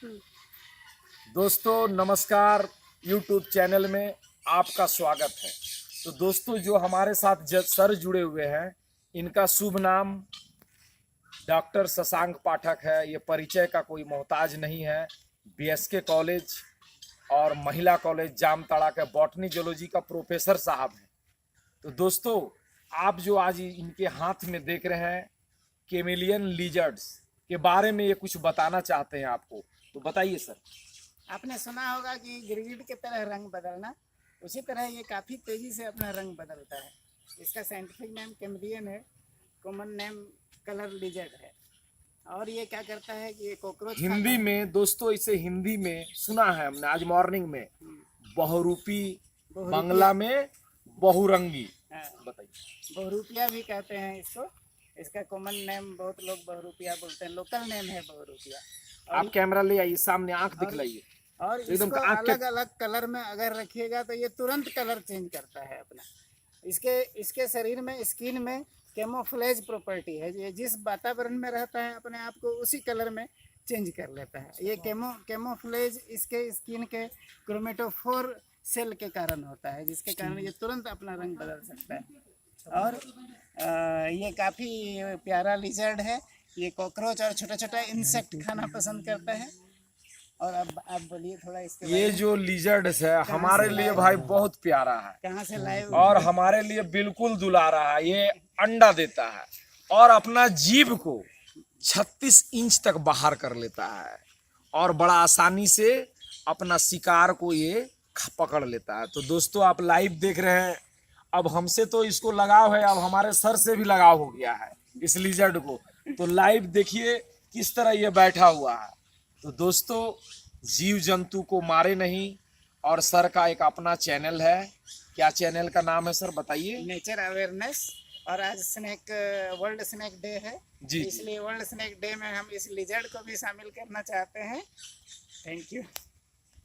दोस्तों नमस्कार, YouTube channel में आपका स्वागत है। तो दोस्तों जो हमारे साथ सर जुड़े हुए हैं, इनका शुभ नाम डॉक्टर शशांक पाठक है। ये परिचय का कोई मोहताज नहीं है। BSK कॉलेज और महिला कॉलेज जामताड़ा के बॉटनी जूलॉजी का प्रोफेसर साहब हैं। तो दोस्तों आप जो आज इनके हाथ में देख रहे हैं कैमेलियन लिजर्ड्स के बारे में ये कुछ बताना चाहते हैं आपको, तो बताइए सर। आपने सुना होगा कि गिरगिट की तरह रंग बदलना, उसी तरह ये काफ़ी तेज़ी से अपना रंग बदलता है। इसका साइंटिफिक नेम कैमेलियन है, कॉमन नेम कलर लिजर्ड है। और ये क्या करता है कि ये कॉकरोच हिंदी में दोस्तों, इसे हिंदी में सुना है हमने आज मॉर्निंग में, बहुरूपी, बांग्ला में बहुरंगी। बताइए। बहुरूपिया भी कहते हैं इसको। इसका कॉमन नेम बहुत लोग बहुरूपिया बोलते हैं, लोकल नेम है बहुरूपिया। आप कैमरा ले आइए, सामने आंख दिखलाइए। और इसको अलग अलग कलर में अगर रखिएगा तो ये तुरंत कलर चेंज करता है अपना। इसके शरीर में, स्किन में कैमोफ्लेज प्रॉपर्टी है। ये जिस वातावरण में रहता है अपने आप को उसी कलर में चेंज कर लेता है। ये कैमोफ्लेज इसके स्किन के क्रोमेटोफोर सेल के कारण होता है, जिसके कारण ये तुरंत अपना रंग बदल सकता है। और ये काफ़ी प्यारा लिजर्ड है। ये कॉकरोच और छोटा छोटा इंसेक्ट खाना पसंद करता है। और अब आप बोलिए थोड़ा इसके ये जो लिजर्ड्स है हमारे लिए भाई बहुत प्यारा है, कहाँ से लाए और हमारे लिए बिल्कुल दुलारा है। ये अंडा देता है और अपना जीभ को 36 इंच तक बाहर कर लेता है और बड़ा आसानी से अपना शिकार को ये पकड़ लेता है। तो दोस्तों आप लाइव देख रहे हैं। अब हमसे तो इसको लगाव है, अब हमारे सर से भी लगाव हो गया है इस लिजर्ड को। तो लाइव देखिए किस तरह ये बैठा हुआ है। तो दोस्तों जीव जंतु को मारे नहीं, और सर का एक अपना चैनल है। क्या चैनल का नाम है सर, बताइए। Nature awareness. और आज वर्ल्ड स्नेक डे है जी, इसलिए वर्ल्ड स्नेक डे में हम इस लिजर्ड को भी शामिल करना चाहते हैं। Thank you.